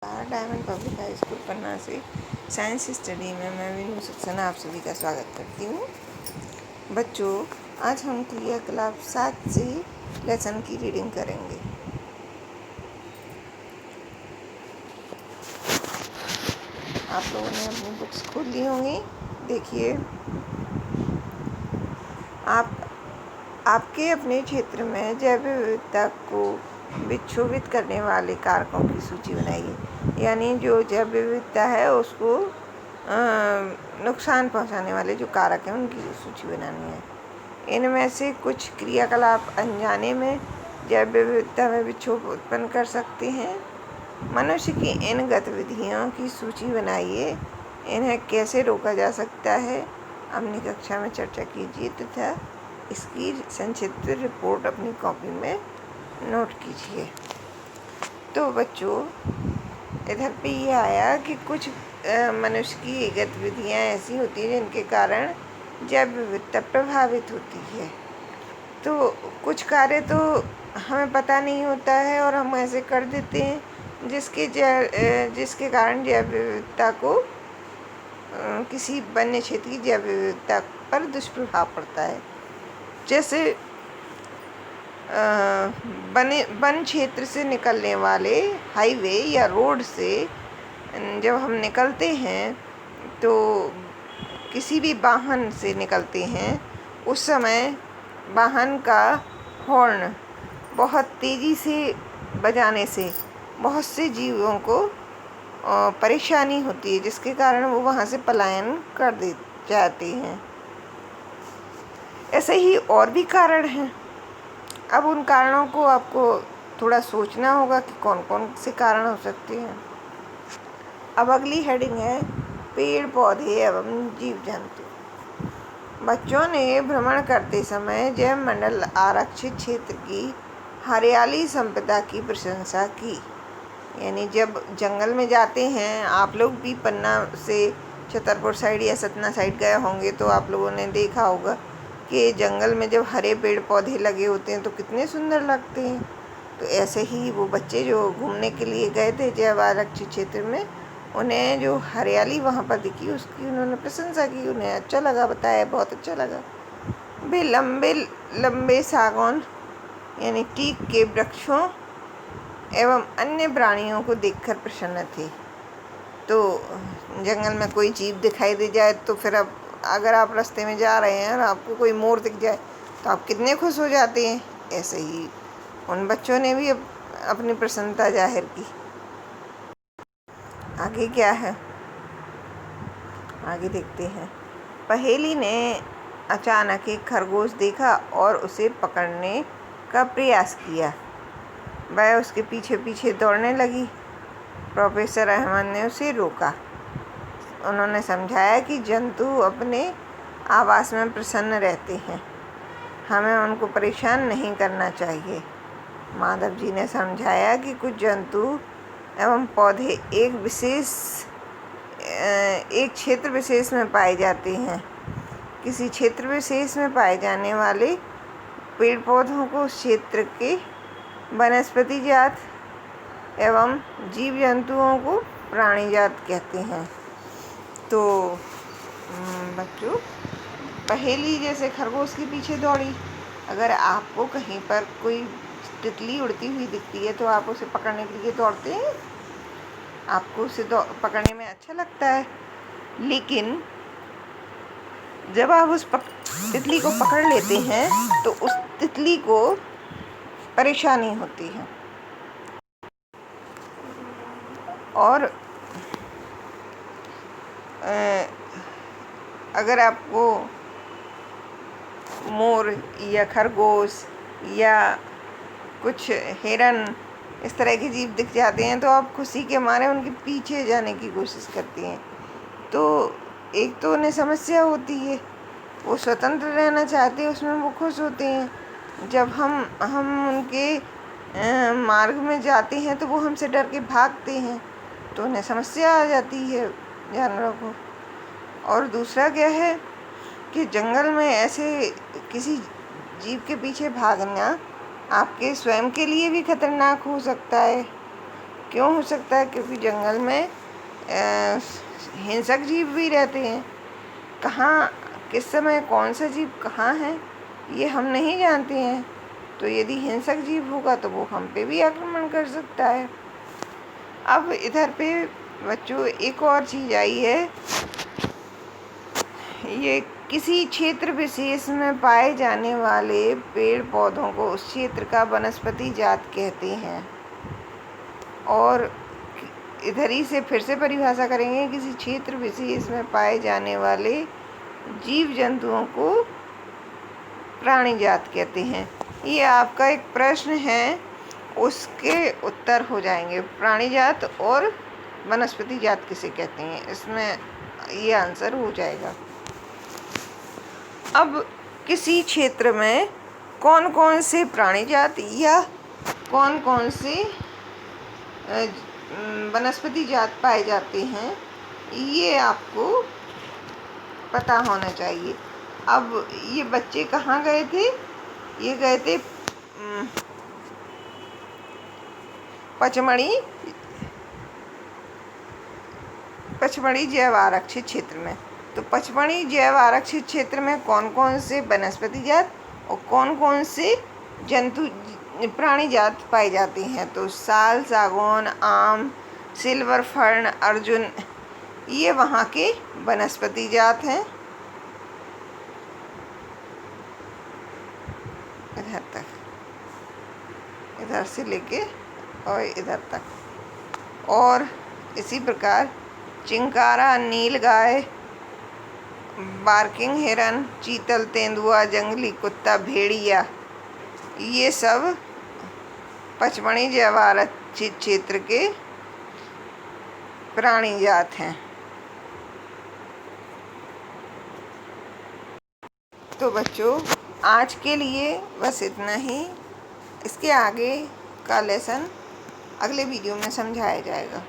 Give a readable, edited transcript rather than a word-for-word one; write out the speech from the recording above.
Diamond public high school पन्ना से science study में मैं वीनू सक्सेना आप सभी का स्वागत करती हूँ। बच्चों, आज हम क्रियाकलाप 7 से लेसन की रीडिंग करेंगे। आप लोगों ने अपनी बुक्स खोल ली होंगी। देखिए, आपके अपने क्षेत्र में जैव विविधता को विक्षोभित करने वाले कारकों की सूची बनाइए। यानी जो जैव विविधता है उसको नुकसान पहुंचाने वाले जो कारक हैं उनकी सूची बनानी है। इनमें से कुछ क्रियाकलाप अनजाने में जैव विविधता में विक्षोभ उत्पन्न कर सकते हैं। मनुष्य की इन गतिविधियों की सूची बनाइए। इन्हें कैसे रोका जा सकता है, अपनी कक्षा में चर्चा कीजिए तथा इसकी संक्षिप्त रिपोर्ट अपनी कॉपी में नोट कीजिए। तो बच्चों, इधर पे ये आया कि कुछ मनुष्य की गतिविधियाँ ऐसी होती हैं जिनके कारण जैव विविधता प्रभावित होती है। तो कुछ कार्य तो हमें पता नहीं होता है और हम ऐसे कर देते हैं जिसके कारण जैव विविधता को किसी वन्य क्षेत्र की जैव विविधता पर दुष्प्रभाव पड़ता है। जैसे वन क्षेत्र से निकलने वाले हाईवे या रोड से जब हम निकलते हैं तो किसी भी वाहन से निकलते हैं, उस समय वाहन का हॉर्न बहुत तेज़ी से बजाने से बहुत से जीवों को परेशानी होती है, जिसके कारण वो वहाँ से पलायन कर दे जाते हैं। ऐसे ही और भी कारण हैं। अब उन कारणों को आपको थोड़ा सोचना होगा कि कौन कौन से कारण हो सकते हैं। अब अगली हेडिंग है पेड़ पौधे एवं जीव जंतु। बच्चों ने भ्रमण करते समय जैव मंडल आरक्षित क्षेत्र की हरियाली संपदा की प्रशंसा की। यानी जब जंगल में जाते हैं, आप लोग भी पन्ना से छतरपुर साइड या सतना साइड गए होंगे तो आप लोगों ने देखा होगा कि जंगल में जब हरे पेड़ पौधे लगे होते हैं तो कितने सुंदर लगते हैं। तो ऐसे ही वो बच्चे जो घूमने के लिए गए थे जैव आरक्षित क्षेत्र में, उन्हें जो हरियाली वहाँ पर दिखी उसकी उन्होंने प्रशंसा की। उन्हें अच्छा लगा, बताया बहुत अच्छा लगा। वे लंबे लंबे सागौन यानी टीक के वृक्षों एवं अन्य प्राणियों को देखकर प्रसन्न थे। तो जंगल में कोई जीव दिखाई दे जाए तो फिर अब अगर आप रास्ते में जा रहे हैं और आपको कोई मोर दिख जाए तो आप कितने खुश हो जाते हैं। ऐसे ही उन बच्चों ने भी अपनी प्रसन्नता जाहिर की। आगे क्या है, आगे देखते हैं। पहेली ने अचानक एक खरगोश देखा और उसे पकड़ने का प्रयास किया। वह उसके पीछे पीछे दौड़ने लगी। प्रोफेसर अहमद ने उसे रोका। उन्होंने समझाया कि जंतु अपने आवास में प्रसन्न रहते हैं, हमें उनको परेशान नहीं करना चाहिए। माधव जी ने समझाया कि कुछ जंतु एवं पौधे एक क्षेत्र विशेष में पाए जाते हैं। किसी क्षेत्र विशेष में पाए जाने वाले पेड़ पौधों को उस क्षेत्र के वनस्पति जात एवं जीव जंतुओं को प्राणी जात कहते हैं। तो बच्चों, पहेली जैसे खरगोश के पीछे दौड़ी। अगर आपको कहीं पर कोई तितली उड़ती हुई दिखती है तो आप उसे पकड़ने के लिए दौड़ते हैं, आपको उसे पकड़ने में अच्छा लगता है। लेकिन जब आप उस तितली को पकड़ लेते हैं तो उस तितली को परेशानी होती है। और अगर आपको मोर या खरगोश या कुछ हिरन इस तरह के जीव दिख जाते हैं तो आप खुशी के मारे उनके पीछे जाने की कोशिश करती हैं। तो एक तो उन्हें समस्या होती है, वो स्वतंत्र रहना चाहते हैं, उसमें वो खुश होते हैं। जब हम उनके मार्ग में जाते हैं तो वो हमसे डर के भागते हैं, तो उन्हें समस्या आ जाती है जानवरों को। और दूसरा क्या है कि जंगल में ऐसे किसी जीव के पीछे भागना आपके स्वयं के लिए भी खतरनाक हो सकता है, क्यों हो सकता है? क्योंकि जंगल में हिंसक जीव भी रहते हैं। कहाँ, किस समय कौन सा जीव कहाँ है, ये हम नहीं जानते हैं। तो यदि हिंसक जीव होगा तो वो हम पे भी आक्रमण कर सकता है। अब इधर पे बच्चों एक और चीज़ आई है, ये किसी क्षेत्र विशेष में पाए जाने वाले पेड़ पौधों को उस क्षेत्र का वनस्पति जात कहते हैं। और इधर ही से फिर से परिभाषा करेंगे, किसी क्षेत्र विशेष में पाए जाने वाले जीव जंतुओं को प्राणी जात कहते हैं। ये आपका एक प्रश्न है, उसके उत्तर हो जाएंगे। प्राणी जात और वनस्पति जात किसे कहते हैं, इसमें ये आंसर हो जाएगा। अब किसी क्षेत्र में कौन कौन से प्राणी जात या कौन कौन से वनस्पति जात पाए जाते हैं, ये आपको पता होना चाहिए। अब ये बच्चे कहाँ गए थे? ये गए थे पचमढ़ी जैव आरक्षित क्षेत्र में। तो पचमढ़ी जैव आरक्षित क्षेत्र में कौन कौन से वनस्पति जात और कौन कौन से जंतु प्राणी जात पाए जाते हैं? तो साल, सागौन, आम, सिल्वर फर्न, अर्जुन, ये वहाँ के वनस्पति जात हैं। इधर तक, इधर से लेके और इधर तक। और इसी प्रकार चिंकारा, नीलगाय, बार्किंग हिरन, चीतल, तेंदुआ, जंगली कुत्ता, भेड़िया, ये सब पचमढ़ी जैव आरक्षित क्षेत्र के प्राणी जात हैं। तो बच्चों, आज के लिए बस इतना ही। इसके आगे का लेसन अगले वीडियो में समझाया जाएगा।